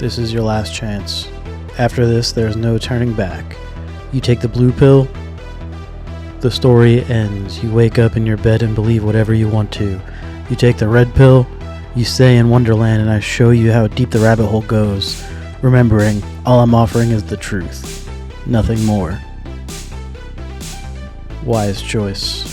This is your last chance. After this, there's no turning back. You take the blue pill, the story ends. You wake up in your bed and believe whatever you want to. You take the red pill, you stay in Wonderland, and I show you how deep the rabbit hole goes. Remembering, all I'm offering is the truth. Nothing more. Wise choice.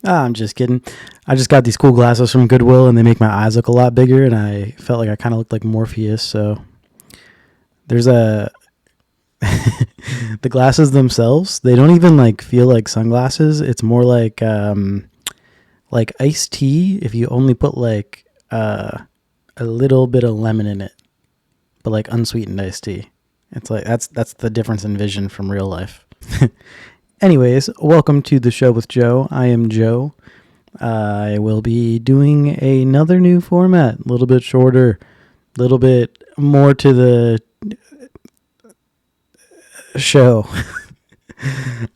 I'm just kidding. I just got these cool glasses from Goodwill, and they make my eyes look a lot bigger, and I felt like I kind of looked like Morpheus, so there's the glasses themselves, they don't even like feel like sunglasses. It's more like iced tea if you only put like a little bit of lemon in it, but like unsweetened iced tea. It's like that's the difference in vision from real life. Anyways, welcome to the show with Joe. I am Joe. I will be doing another new format, a little bit shorter, a little bit more to the show.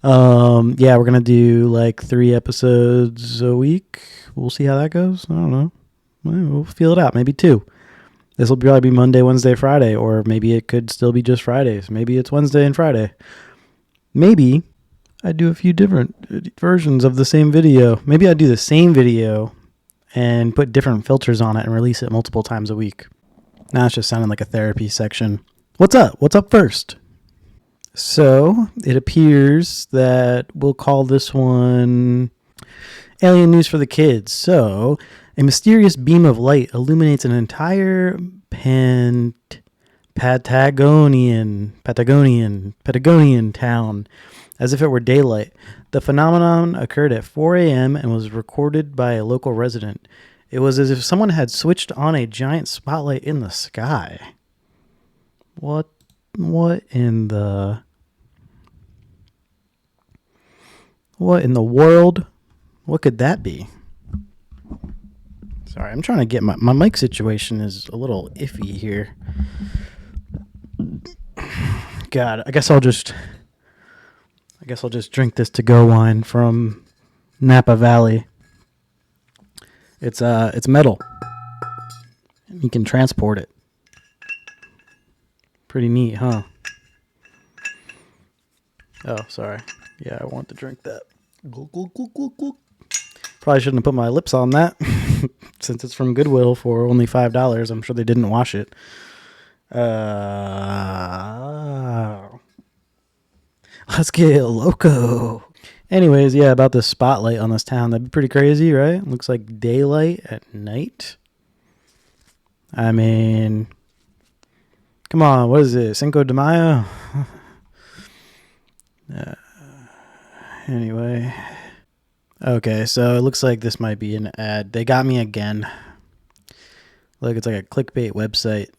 Yeah, we're going to do like 3 episodes a week. We'll see how that goes. I don't know. We'll feel it out. Maybe 2. This will probably be Monday, Wednesday, Friday, or maybe it could still be just Fridays. Maybe it's Wednesday and Friday. Maybe I do a few different versions of the same video. Maybe I do the same video and put different filters on it and release it multiple times a week. Now it's just sounding like a therapy section. What's up? What's up first? So it appears that we'll call this one Alien News for the Kids. So a mysterious beam of light illuminates an entire Patagonian town as if it were daylight. The phenomenon occurred at 4 a.m. and was recorded by a local resident. It was as if someone had switched on a giant spotlight in the sky. What in the world? What could that be? Sorry, I'm trying to get my mic situation is a little iffy here. God, I guess I'll just drink this to-go wine from Napa Valley. It's metal. You can transport it. Pretty neat, huh? Oh, sorry. Yeah, I want to drink that. Probably shouldn't have put my lips on that since it's from Goodwill for only $5. I'm sure they didn't wash it. Let's get loco. Anyways, yeah, about the spotlight on this town. That'd be pretty crazy, right? Looks like daylight at night. I mean, come on, what is it? Cinco de Mayo? Anyway. Okay, so it looks like this might be an ad. They got me again. Look, it's like a clickbait website.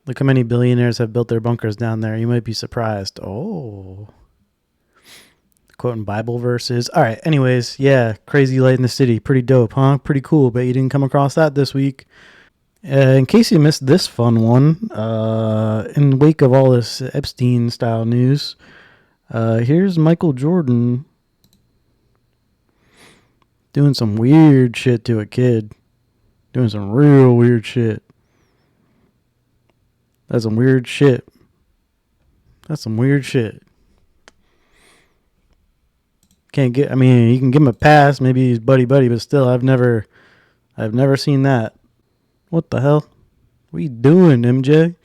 Look how many billionaires have built their bunkers down there. You might be surprised. Oh. Quoting Bible verses. All right, anyways, yeah, crazy light in the city. Pretty dope, huh? Pretty cool. Bet you didn't come across that this week. In case you missed this fun one, in the wake of all this Epstein-style news, here's Michael Jordan doing some weird shit to a kid. Doing some real weird shit. That's some weird shit. You can give him a pass. Maybe he's buddy, but still, I've never seen that. What the hell? What are you doing, MJ?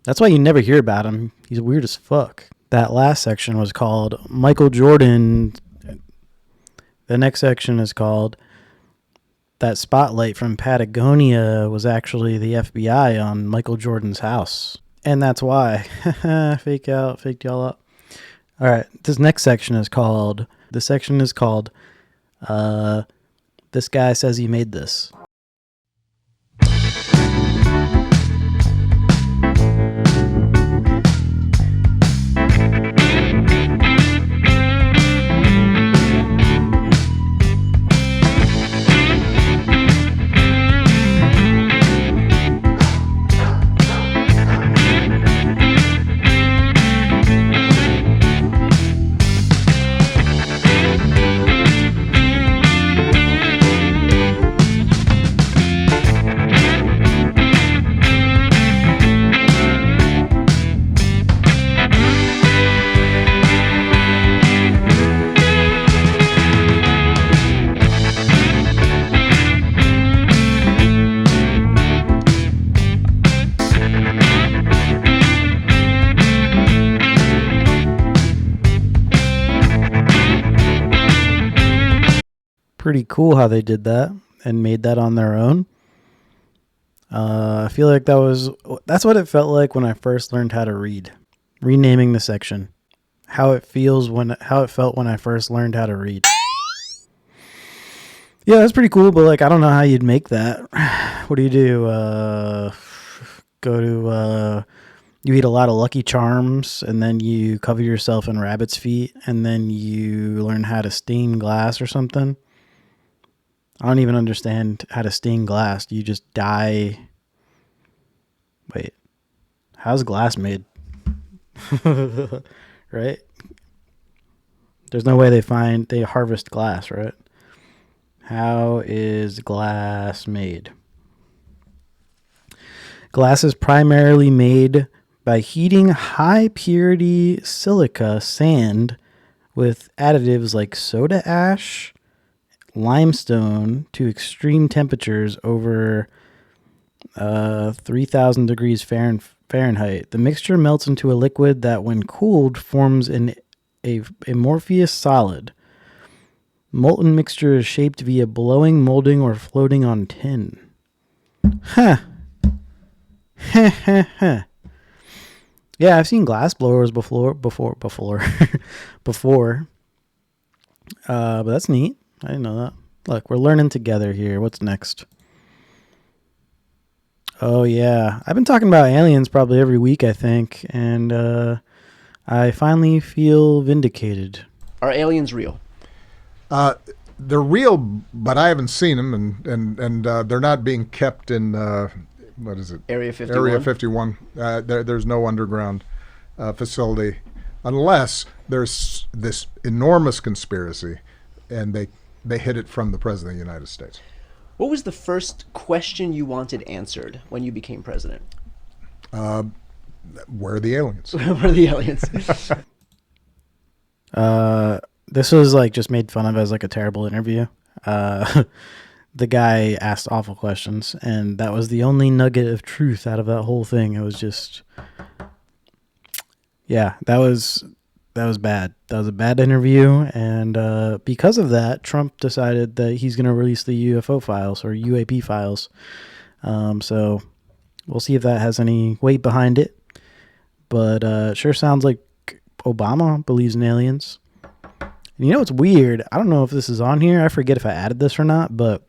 That's why you never hear about him. He's weird as fuck. That last section was called Michael Jordan. The next section is called that spotlight from Patagonia was actually the FBI on Michael Jordan's house. And that's why. Faked y'all up. All right. This next section is called, This Guy Says He Made This. Pretty cool how they did that and made that on their own. I feel like that's what it felt like when I first learned how to read. Renaming the section. How it felt when I first learned how to read. Yeah, that's pretty cool, but like I don't know how you'd make that. What do? You eat a lot of Lucky Charms, and then you cover yourself in rabbit's feet, and then you learn how to stain glass or something. I don't even understand how to stain glass. You just dye. Wait, how's glass made? Right? There's no way they harvest glass, right? How is glass made? Glass is primarily made by heating high purity silica sand with additives like soda ash, limestone to extreme temperatures over 3,000 degrees Fahrenheit. The mixture melts into a liquid that, when cooled, forms an amorphous solid. Molten mixture is shaped via blowing, molding, or floating on tin. Huh. Yeah, I've seen glass blowers before. But that's neat. I didn't know that. Look, we're learning together here. What's next? Oh, yeah. I've been talking about aliens probably every week, I think. And I finally feel vindicated. Are aliens real? They're real, but I haven't seen them. And they're not being kept in, what is it? Area 51? Area 51. There's no underground facility unless there's this enormous conspiracy and they hid it from the President of the United States. What was the first question you wanted answered when you became president? Where are the aliens? Where are the aliens? This was like just made fun of as like a terrible interview. The guy asked awful questions, and that was the only nugget of truth out of that whole thing. It was just, yeah, that was bad. That was a bad interview, and because of that, Trump decided that he's going to release the UFO files or UAP files. So we'll see if that has any weight behind it. But it sure sounds like Obama believes in aliens. And you know what's weird? I don't know if this is on here. I forget if I added this or not, but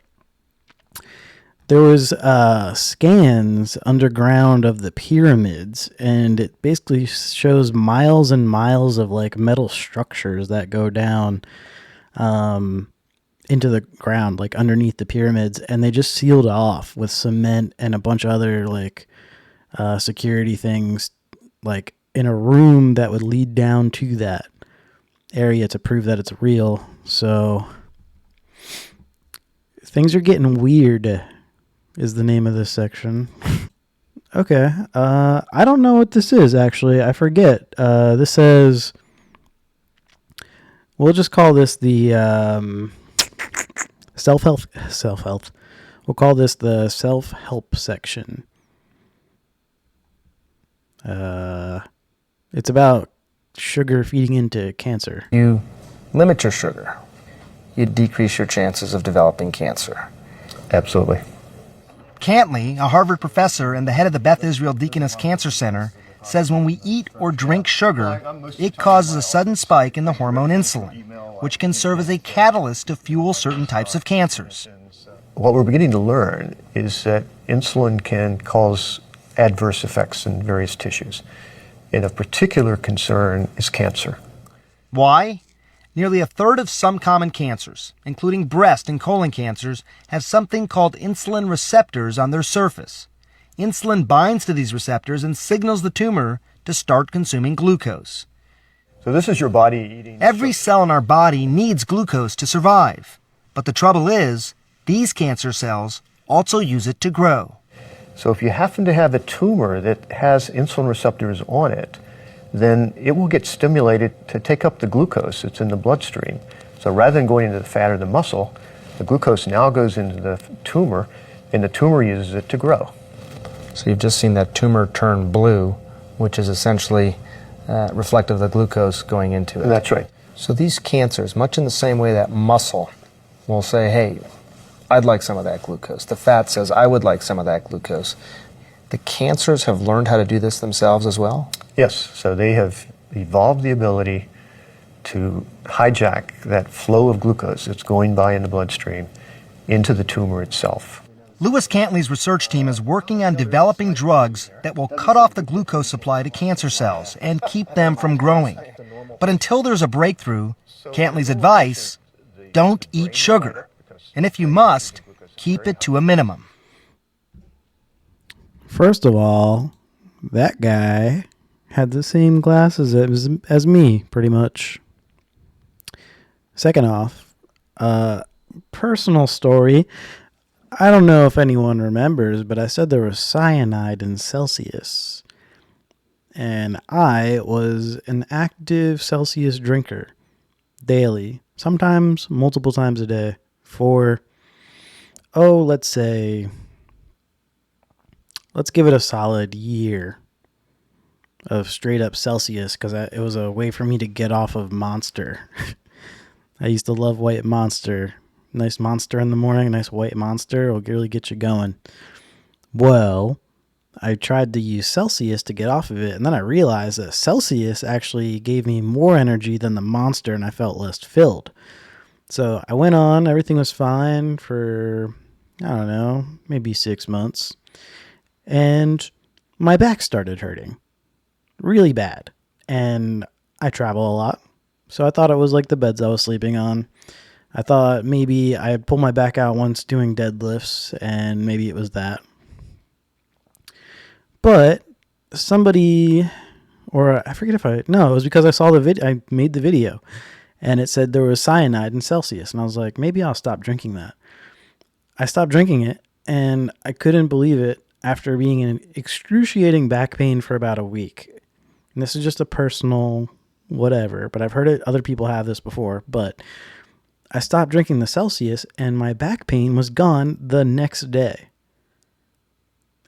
there was scans underground of the pyramids, and it basically shows miles and miles of like metal structures that go down into the ground, like underneath the pyramids, and they just sealed off with cement and a bunch of other like security things, like in a room that would lead down to that area to prove that it's real. So things are getting weird is the name of this section. Okay. I don't know what this is, actually. I forget. This says, we'll just call this the self-help. We'll call this the self-help section. It's about sugar feeding into cancer. You limit your sugar, you decrease your chances of developing cancer. Absolutely. Cantley, a Harvard professor and the head of the Beth Israel Deaconess Cancer Center, says when we eat or drink sugar, it causes a sudden spike in the hormone insulin, which can serve as a catalyst to fuel certain types of cancers. What we're beginning to learn is that insulin can cause adverse effects in various tissues. And of particular concern is cancer. Why? Nearly a third of some common cancers, including breast and colon cancers, have something called insulin receptors on their surface. Insulin binds to these receptors and signals the tumor to start consuming glucose. So this is your body eating. Every cell in our body needs glucose to survive. But the trouble is, these cancer cells also use it to grow. So if you happen to have a tumor that has insulin receptors on it, then it will get stimulated to take up the glucose that's in the bloodstream. So rather than going into the fat or the muscle, the glucose now goes into the tumor, and the tumor uses it to grow. So you've just seen that tumor turn blue, which is essentially reflective of the glucose going into it. That's right. So these cancers, much in the same way that muscle will say, hey, I'd like some of that glucose. The fat says, I would like some of that glucose. The cancers have learned how to do this themselves as well? Yes, so they have evolved the ability to hijack that flow of glucose that's going by in the bloodstream into the tumor itself. Lewis Cantley's research team is working on developing drugs that will cut off the glucose supply to cancer cells and keep them from growing. But until there's a breakthrough, Cantley's advice, don't eat sugar. And if you must, keep it to a minimum. First of all, that guy had the same glasses as me, pretty much. Second off, personal story. I don't know if anyone remembers, but I said there was cyanide in Celsius. And I was an active Celsius drinker daily, sometimes multiple times a day for, let's give it a solid year of straight up Celsius, because it was a way for me to get off of Monster. I used to love White Monster. Nice Monster in the morning, nice White Monster will really get you going. Well, I tried to use Celsius to get off of it, and then I realized that Celsius actually gave me more energy than the Monster, and I felt less filled. So I went on, everything was fine for, I don't know, maybe 6 months. And my back started hurting really bad. And I travel a lot, so I thought it was like the beds I was sleeping on. I thought maybe I had pulled my back out once doing deadlifts, and maybe it was that. But somebody, or I forget it was because I saw the video, I made the video, and it said there was cyanide in Celsius, and I was like, maybe I'll stop drinking that. I stopped drinking it, and I couldn't believe it after being in excruciating back pain for about a week. And this is just a personal whatever, but I've heard it, other people have this before, but I stopped drinking the Celsius, and my back pain was gone the next day.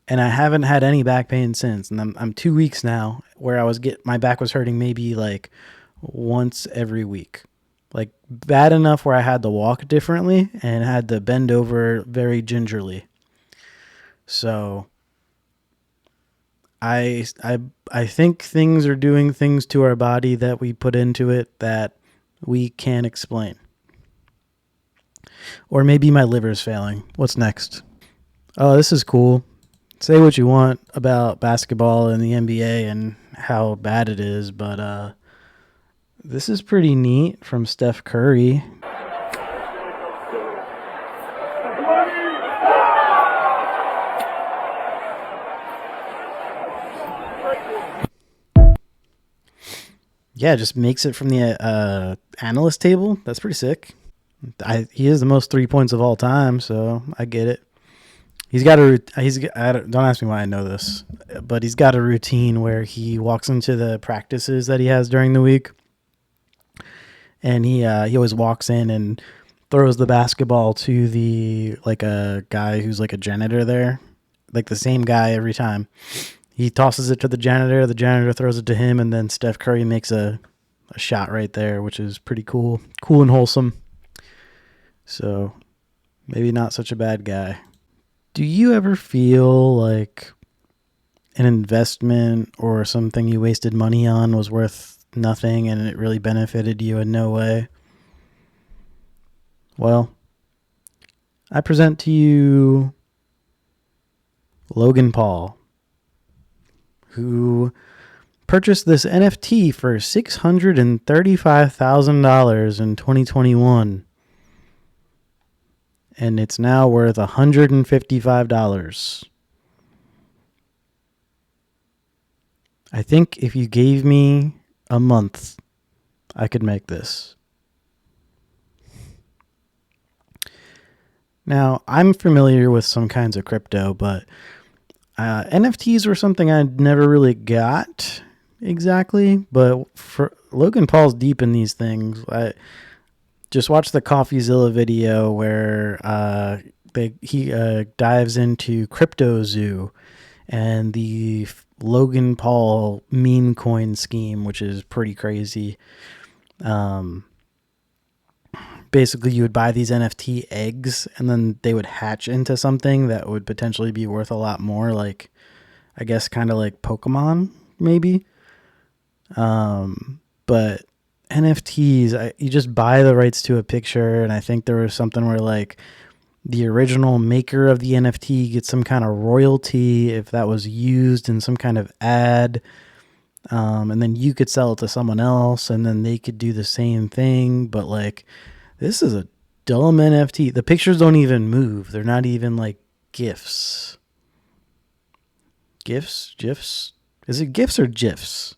And I haven't had any back pain since. And I'm 2 weeks now where my back was hurting maybe like once every week. Like bad enough where I had to walk differently and had to bend over very gingerly. So I think things are doing things to our body that we put into it that we can't explain. Or maybe my liver's failing. What's next? Oh, this is cool. Say what you want about basketball and the NBA and how bad it is, but this is pretty neat from Steph Curry. Yeah, just makes it from the analyst table. That's pretty sick. He is the most 3 points of all time, so I get it. Don't ask me why I know this, but he's got a routine where he walks into the practices that he has during the week, and he always walks in and throws the basketball to a guy who's like a janitor there, like the same guy every time. He tosses it to the janitor throws it to him, and then Steph Curry makes a shot right there, which is pretty cool and wholesome. So maybe not such a bad guy. Do you ever feel like an investment or something you wasted money on was worth nothing and it really benefited you in no way? Well, I present to you Logan Paul, who purchased this NFT for $635,000 in 2021. And it's now worth $155. I think if you gave me a month, I could make this. Now, I'm familiar with some kinds of crypto, but NFTs were something I never really got exactly. But for Logan Paul's deep in these things. I just watched the CoffeeZilla video where he dives into Crypto Zoo and the Logan Paul meme coin scheme, which is pretty crazy. Basically, you would buy these NFT eggs, and then they would hatch into something that would potentially be worth a lot more, like, I guess, kind of like Pokemon, maybe. But NFTs, you just buy the rights to a picture, and I think there was something where, like, the original maker of the NFT gets some kind of royalty if that was used in some kind of ad. And then you could sell it to someone else, and then they could do the same thing, but, like, this is a dumb NFT. The pictures don't even move. They're not even like GIFs. GIFs? Is it GIFs or GIFs?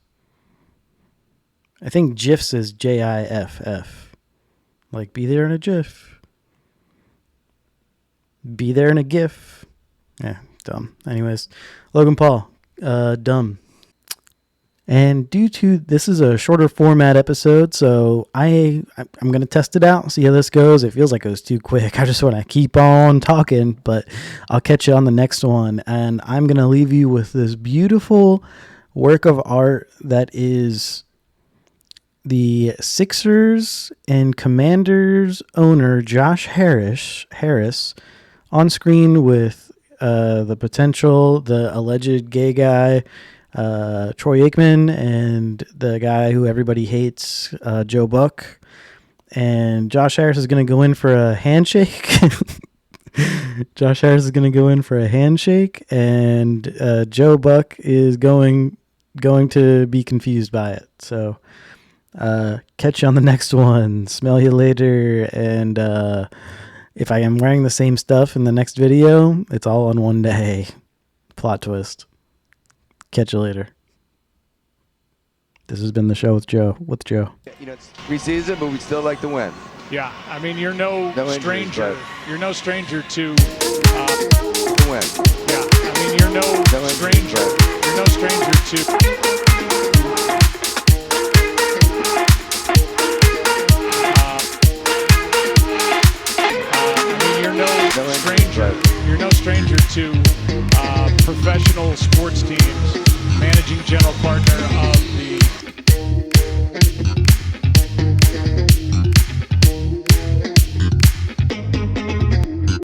I think GIFs is GIFF. Like, be there in a GIF. Be there in a GIF. Yeah, dumb. Anyways, Logan Paul, dumb. And due to this is a shorter format episode, so I'm going to test it out, see how this goes. It feels like it was too quick. I just want to keep on talking, but I'll catch you on the next one. And I'm going to leave you with this beautiful work of art that is the Sixers and Commanders owner Josh Harris on screen with the alleged gay guy, Troy Aikman, and the guy who everybody hates, Joe Buck. And Josh Harris is going to go in for a handshake. Josh Harris is going to go in for a handshake, and Joe Buck is going to be confused by it. So catch you on the next one. Smell you later. And if I am wearing the same stuff in the next video, it's all on one day. Plot twist. Catch you later. This has been the show with Joe. You know, it's preseason, but we still like to win. Yeah, I mean, you're no stranger. Injuries, you're no stranger to win. Yeah, I mean, you're no stranger. You're no stranger to. You're no stranger to professional sports teams, managing general partner of the